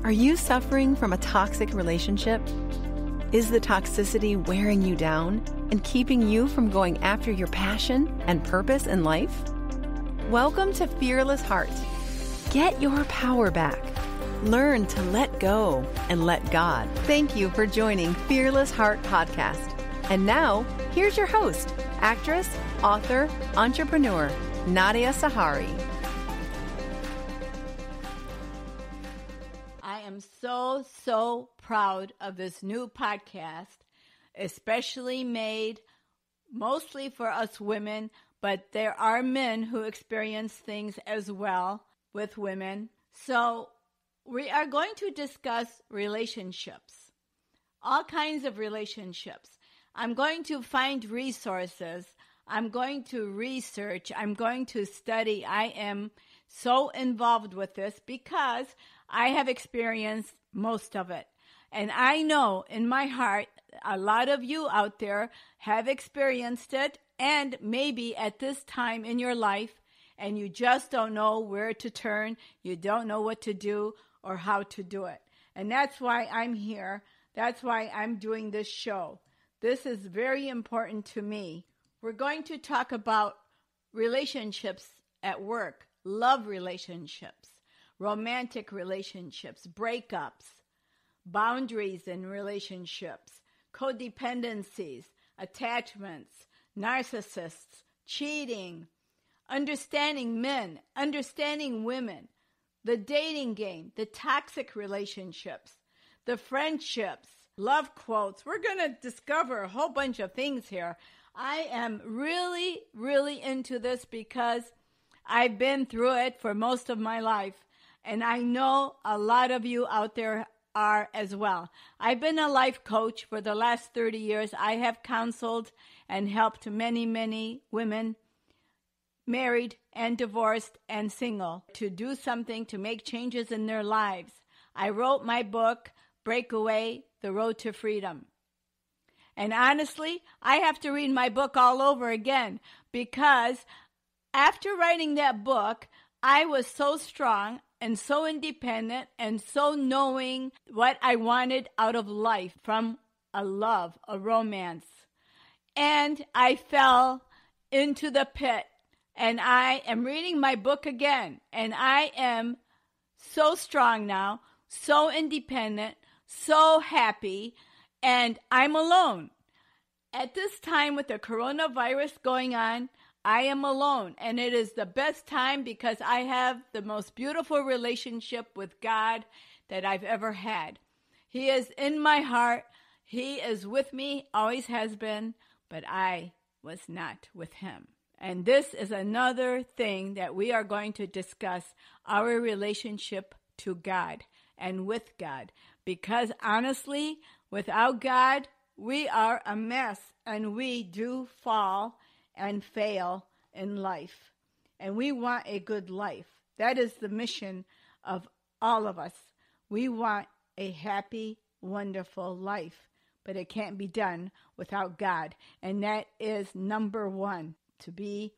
Are you suffering from a toxic relationship? Is the toxicity wearing you down and keeping you from going after your passion and purpose in life? Welcome to Fearless Heart. Get your power back. Learn to let go and let God. Thank you for joining Fearless Heart Podcast. And now, here's your host, actress, author, entrepreneur, Nadia Sahari. I am so proud of this new podcast, especially made mostly for us women, but there are men who experience things as well with women. So we are going to discuss relationships, all kinds of relationships. I'm going to find resources. I'm going to research. I'm going to study. I am so involved with this because I have experienced most of it. And I know in my heart, a lot of you out there have experienced it, and maybe at this time in your life, and you just don't know where to turn, you don't know what to do or how to do it. And that's why I'm here. That's why I'm doing this show. This is very important to me. We're going to talk about relationships at work, love relationships, romantic relationships, breakups, boundaries in relationships, codependencies, attachments, narcissists, cheating, understanding men, understanding women, the dating game, the toxic relationships, the friendships, love quotes. We're going to discover a whole bunch of things here. I am really into this because I've been through it for most of my life. And I know a lot of you out there are as well. I've been a life coach for the last 30 years. I have counseled and helped many women, married and divorced and single, to do something to make changes in their lives. I wrote my book, Breakaway, The Road to Freedom. And honestly, I have to read my book all over again because after writing that book, I was so strong and so independent and so knowing what I wanted out of life from a love, a romance. And I fell into the pit, and I am reading my book again, and I am so strong now, so independent, so happy, and I'm alone. At this time with the coronavirus going on, I am alone, and it is the best time because I have the most beautiful relationship with God that I've ever had. He is in my heart. He is with me, always has been, but I was not with him. And this is another thing that we are going to discuss, our relationship to God and with God. Because honestly, without God, we are a mess, and we do fall and fail in life. And we want a good life. That is the mission of all of us. We want a happy, wonderful life. But it can't be done without God. And that is number one, to be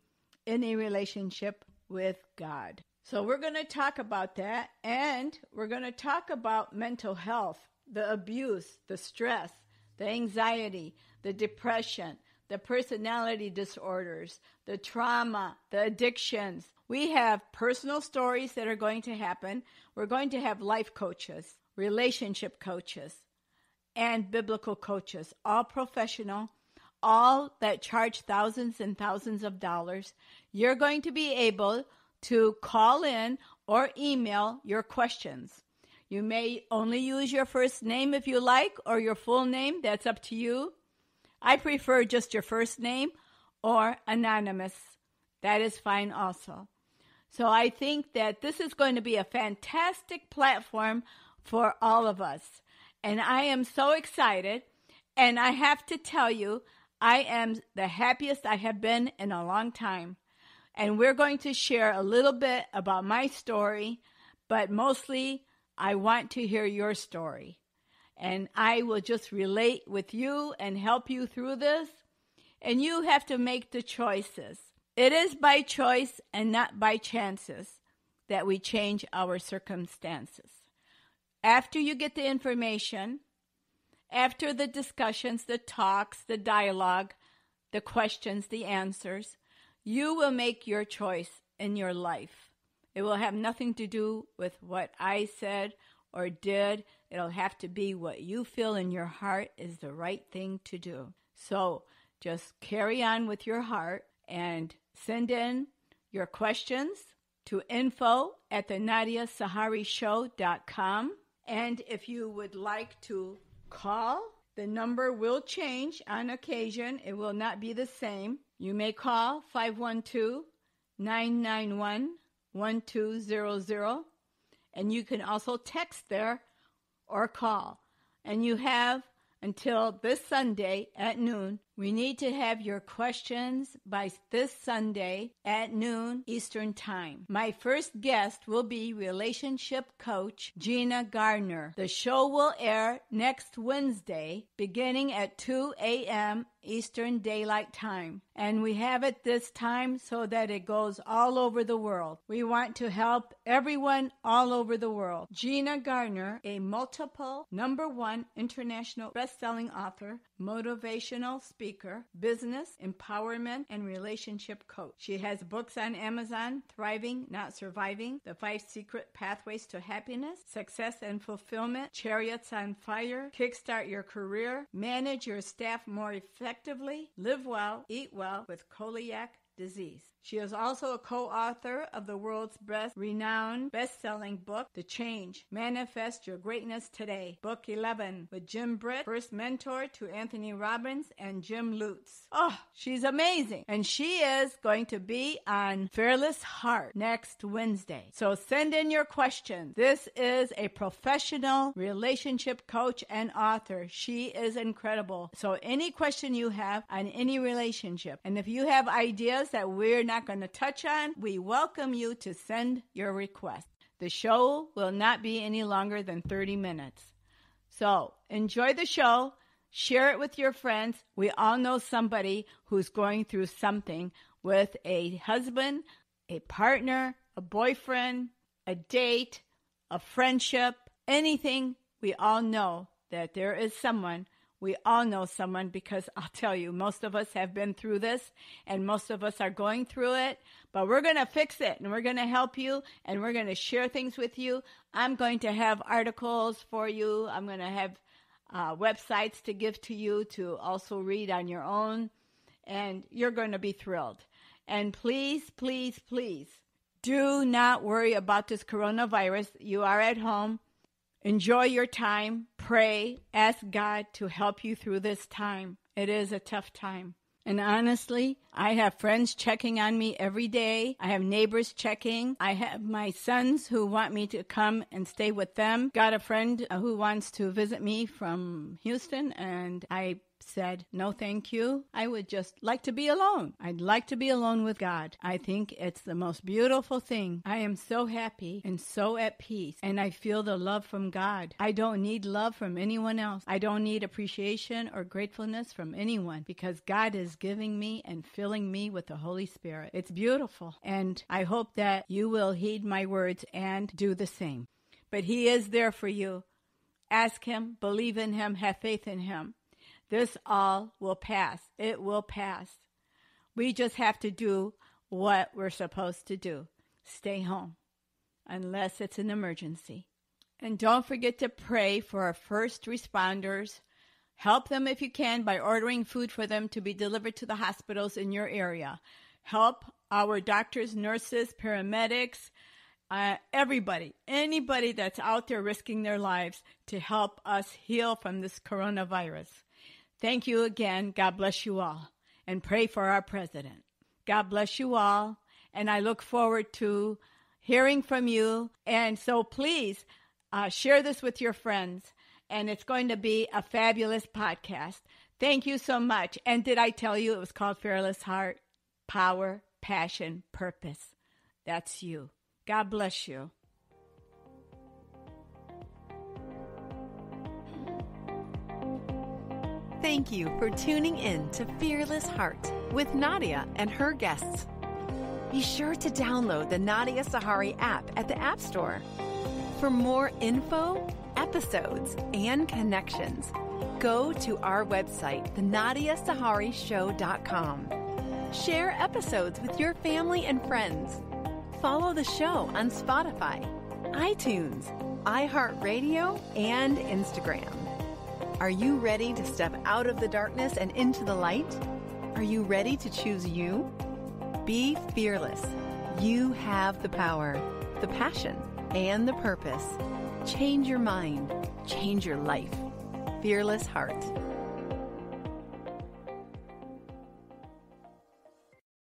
in a relationship with God. So we're going to talk about that. And we're going to talk about mental health, the abuse, the stress, the anxiety, the depression, the personality disorders, the trauma, the addictions. We have personal stories that are going to happen. We're going to have life coaches, relationship coaches, and biblical coaches, all professional, all that charge thousands and thousands of dollars. You're going to be able to call in or email your questions. You may only use your first name if you like, or your full name. That's up to you. I prefer just your first name or anonymous. That is fine also. So I think that this is going to be a fantastic platform for all of us. And I am so excited. And I have to tell you, I am the happiest I have been in a long time. And we're going to share a little bit about my story, but mostly I want to hear your story. And I will just relate with you and help you through this. And you have to make the choices. It is by choice and not by chances that we change our circumstances. after you get the information, after the discussions, the talks, the dialogue, the questions, the answers, you will make your choice in your life. It will have nothing to do with what I said or did. It'll have to be what you feel in your heart is the right thing to do. So just carry on with your heart and send in your questions to info@thenadiasaharishow.com. And if you would like to call, the number will change on occasion. It will not be the same. You may call 512-991-1200, and you can also text there or call. And you have until this Sunday at noon. We need to have your questions by this Sunday at noon Eastern Time. My first guest will be relationship coach Gina Gardner. The show will air next Wednesday beginning at 2 a.m. Eastern Daylight Time. And we have it this time so that it goes all over the world. We want to help everyone all over the world. Gina Gardner, a multiple #1 international best-selling author, motivational speaker, business, empowerment, and relationship coach. She has books on Amazon: Thriving, Not Surviving, The 5 Secret Pathways to Happiness, Success and Fulfillment, Chariots on Fire, Kickstart Your Career, Manage Your Staff More Effectively, Live Well, Eat Well with Celiac Disease. She is also a co-author of the world's renowned best-selling book, The Change, Manifest Your Greatness Today, Book 11, with Jim Britt, first mentor to Anthony Robbins and Jim Lutz. Oh, she's amazing. And she is going to be on Fearless Heart next Wednesday. So send in your questions. This is a professional relationship coach and author. She is incredible. So any question you have on any relationship, and if you have ideas that we're not going to touch on, we welcome you to send your request. The show will not be any longer than 30 minutes. So enjoy the show. Share it with your friends. We all know somebody who's going through something with a husband, a partner, a boyfriend, a date, a friendship, anything. We all know that there is someone. We all know someone, because I'll tell you, most of us have been through this and most of us are going through it, but we're going to fix it and we're going to help you and we're going to share things with you. I'm going to have articles for you. I'm going to have websites to give to you to also read on your own, and you're going to be thrilled. And please, please, please do not worry about this coronavirus. You are at home. Enjoy your time. Pray. Ask God to help you through this time. It is a tough time. And honestly, I have friends checking on me every day. I have neighbors checking. I have my sons who want me to come and stay with them. Got a friend who wants to visit me from Houston, and I said, no, thank you. I would just like to be alone. I'd like to be alone with God. I think it's the most beautiful thing. I am so happy and so at peace, and I feel the love from God. I don't need love from anyone else. I don't need appreciation or gratefulness from anyone, because God is giving me and filling me with the Holy Spirit. It's beautiful, and I hope that you will heed my words and do the same. But He is there for you. Ask Him, believe in Him, have faith in Him. This all will pass. It will pass. We just have to do what we're supposed to do. Stay home, unless it's an emergency. And don't forget to pray for our first responders. Help them if you can by ordering food for them to be delivered to the hospitals in your area. Help our doctors, nurses, paramedics, everybody, anybody that's out there risking their lives to help us heal from this coronavirus. Thank you again. God bless you all. And pray for our president. God bless you all. And I look forward to hearing from you. And so please share this with your friends. And it's going to be a fabulous podcast. Thank you so much. And did I tell you it was called Fearless Heart? Power, passion, purpose. That's you. God bless you. Thank you for tuning in to Fearless Heart with Nadia and her guests. Be sure to download the Nadia Sahari app at the App Store. For more info, episodes, and connections, go to our website, thenadiasaharishow.com. Share episodes with your family and friends. Follow the show on Spotify, iTunes, iHeartRadio, and Instagram. Are you ready to step out of the darkness and into the light? Are you ready to choose you? Be fearless. You have the power, the passion, and the purpose. Change your mind. Change your life. Fearless Heart.